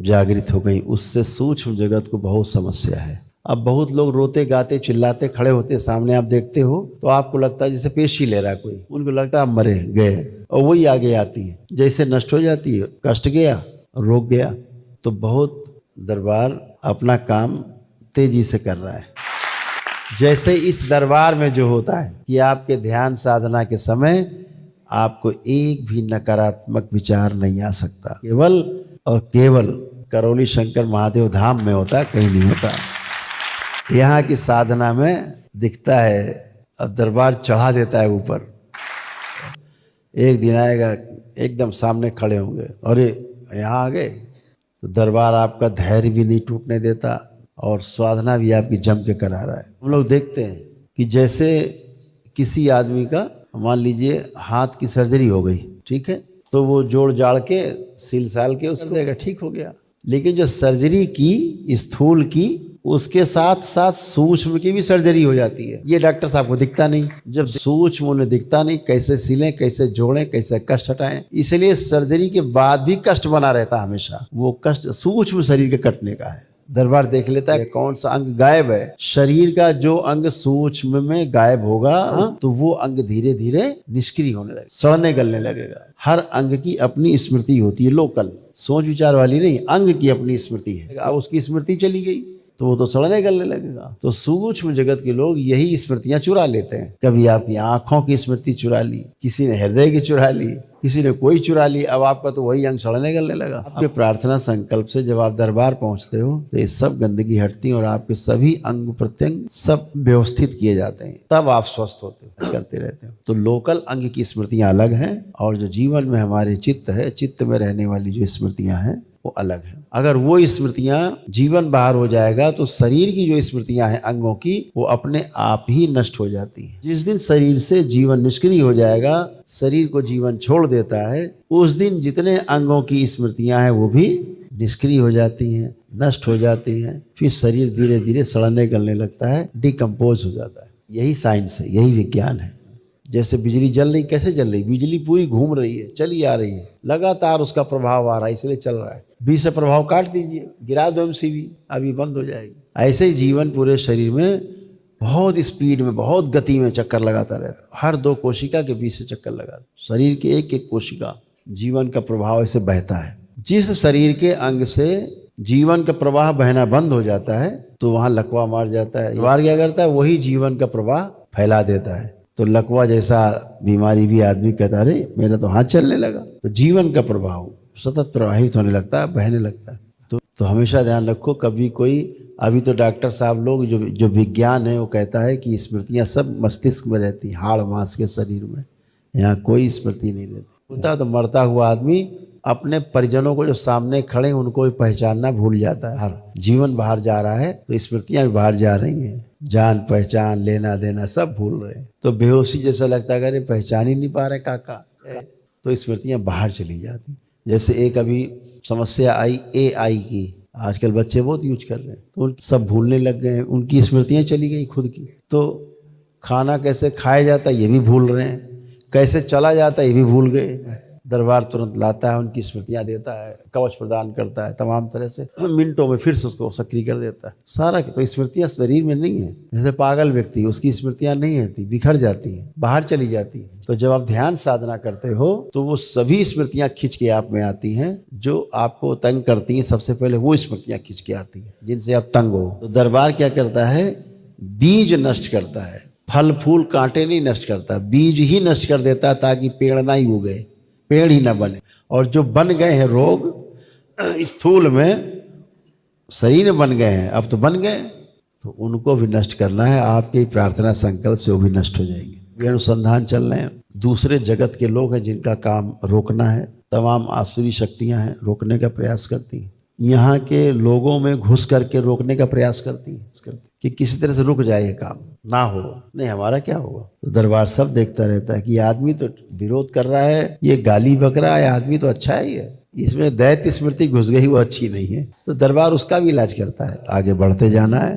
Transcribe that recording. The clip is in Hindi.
जागृत हो गई, उससे सूक्ष्म जगत को बहुत समस्या है। अब बहुत लोग रोते गाते चिल्लाते खड़े होते सामने, आप देखते हो तो आपको लगता है जैसे पेशी ले रहा है कोई, उनको लगता है आप मरे गए, और वही आगे आती है, जैसे नष्ट हो जाती है, कष्ट गया, रोग गया। तो बहुत दरबार अपना काम तेजी से कर रहा है। जैसे इस दरबार में जो होता है कि आपके ध्यान साधना के समय आपको एक भी नकारात्मक विचार नहीं आ सकता, केवल और केवल करौली शंकर महादेव धाम में होता है, कहीं नहीं होता। यहाँ की साधना में दिखता है और दरबार चढ़ा देता है ऊपर। एक दिन आएगा एकदम सामने खड़े होंगे, अरे यहाँ आ गए, तो दरबार आपका धैर्य भी नहीं टूटने देता और साधना भी आपकी जम के करा रहा है। हम लोग देखते हैं कि जैसे किसी आदमी का मान लीजिए हाथ की सर्जरी हो गई, ठीक है, तो वो जोड़ जाड़ के सिल साल के उसको देगा, ठीक हो गया। लेकिन जो सर्जरी की स्थूल की, उसके साथ साथ सूक्ष्म की भी सर्जरी हो जाती है। ये डॉक्टर साहब को दिखता नहीं, जब सूक्ष्म उन्हें दिखता नहीं, कैसे सिलें, कैसे जोड़ें, कैसे कष्ट हटाएं। इसलिए सर्जरी के बाद भी कष्ट बना रहता हमेशा, वो कष्ट सूक्ष्म शरीर के कटने का है। दरबार देख लेता है कौन सा अंग गायब है। शरीर का जो अंग सूक्ष्म में गायब होगा तो वो अंग धीरे धीरे निष्क्रिय होने लगेगा, सड़ने गलने लगेगा। हर अंग की अपनी स्मृति होती है, लोकल, सोच विचार वाली नहीं, अंग की अपनी स्मृति है। अब उसकी स्मृति चली गई तो वो तो सड़ने गलने लगेगा। तो सूक्ष्म जगत के लोग यही स्मृतियां चुरा लेते हैं। कभी आपकी आंखों की स्मृति चुरा ली, किसी ने हृदय की चुरा ली, किसी ने कोई चुरा ली, अब आपका तो वही अंग सड़ने गलने लगा। आपके प्रार्थना संकल्प से जब आप दरबार पहुंचते हो तो ये सब गंदगी हटती है और आपके सभी अंग प्रत्यंग सब व्यवस्थित किए जाते हैं, तब आप स्वस्थ होते हो, करते रहते हो। तो लोकल अंग की स्मृतियां अलग हैं और जो जीवन में हमारे चित्त है, चित्त में रहने वाली जो स्मृतियां हैं वो अलग है। अगर वो स्मृतियां जीवन बाहर हो जाएगा तो शरीर की जो स्मृतियां हैं अंगों की, वो अपने आप ही नष्ट हो जाती हैं। जिस दिन शरीर से जीवन निष्क्रिय हो जाएगा, शरीर को जीवन छोड़ देता है, उस दिन जितने अंगों की स्मृतियां हैं वो भी निष्क्रिय हो जाती हैं, नष्ट हो जाती हैं। फिर शरीर धीरे धीरे सड़ने गलने लगता है, डिकम्पोज हो जाता है। यही साइंस है, यही विज्ञान है। जैसे बिजली जल रही, कैसे जल रही? बिजली पूरी घूम रही है, चली आ रही है, लगातार उसका प्रभाव आ रहा है, इसलिए चल रहा है। बीच से प्रभाव काट दीजिए, गिरा दो MCB, अभी बंद हो जाएगी। ऐसे ही जीवन पूरे शरीर में बहुत स्पीड में, बहुत गति में चक्कर लगाता रहता है। हर 2 कोशिका के बीच से चक्कर लगाता, शरीर के एक एक कोशिका, जीवन का प्रभाव ऐसे बहता है। जिस शरीर के अंग से जीवन का प्रवाह बहना बंद हो जाता है तो वहाँ लकवा मार जाता है। मार क्या करता है? वही जीवन का प्रवाह फैला देता है। तो लकवा जैसा बीमारी भी आदमी कहता है अरे मेरा तो हाथ चलने लगा। तो जीवन का प्रभाव सतत प्रवाहित होने लगता है, बहने लगता है। तो हमेशा ध्यान रखो, कभी कोई, अभी तो डॉक्टर साहब लोग जो विज्ञान है वो कहता है कि स्मृतियां सब मस्तिष्क में रहती, हाड़ मांस के शरीर में, यहाँ कोई स्मृति नहीं रहती। होता तो मरता हुआ आदमी अपने परिजनों को जो सामने खड़े हैं उनको भी पहचानना भूल जाता है। हर जीवन बाहर जा रहा है तो स्मृतियां भी बाहर जा रही हैं, जान पहचान लेना देना सब भूल रहे हैं। तो बेहोशी जैसा लगता है, अरे पहचान ही नहीं पा रहे काका, तो स्मृतियां बाहर चली जाती। जैसे एक अभी समस्या आई AI की, आजकल बच्चे बहुत यूज कर रहे हैं, तो सब भूलने लग गए हैं, उनकी स्मृतियां चली गई खुद की। तो खाना कैसे खाया जाता है ये भी भूल रहे हैं, कैसे चला जाता है ये भी भूल गए। दरबार तुरंत लाता है, उनकी स्मृतियां देता है, कवच प्रदान करता है, तमाम तरह से मिनटों में फिर से उसको सक्रिय कर देता है सारा। तो स्मृतियां शरीर में नहीं है। जैसे पागल व्यक्ति, उसकी स्मृतियां नहीं रहती, बिखर जाती हैं, बाहर चली जाती हैं। तो जब आप ध्यान साधना करते हो तो वो सभी स्मृतियां खिंच के आप में आती हैं जो आपको तंग करती हैं। सबसे पहले वो स्मृतियां खिंच के आती हैं जिनसे आप तंग हो। तो दरबार क्या करता है? बीज नष्ट करता है, फल फूल कांटे नहीं नष्ट करता, बीज ही नष्ट कर देता है, ताकि पेड़ ना ही उगे, पेड़ ही ना बने। और जो बन गए हैं रोग स्थूल में, शरीर में बन गए हैं, अब तो बन गए, तो उनको भी नष्ट करना है। आपके प्रार्थना संकल्प से वो भी नष्ट हो जाएंगे। ये अनुसंधान चल रहे हैं। दूसरे जगत के लोग हैं जिनका काम रोकना है, तमाम आसुरी शक्तियां हैं, रोकने का प्रयास करती हैं। यहाँ के लोगों में घुस करके रोकने का प्रयास करती हैं कि किसी तरह से रुक जाए ये काम, ना हो। नहीं, हमारा क्या होगा? तो दरबार सब देखता रहता है कि आदमी तो विरोध कर रहा है, ये गाली बक रहा है, आदमी तो अच्छा ही है, इसमें दैत्य स्मृति घुस गई, वो अच्छी नहीं है। तो दरबार उसका भी इलाज करता है। आगे बढ़ते जाना है।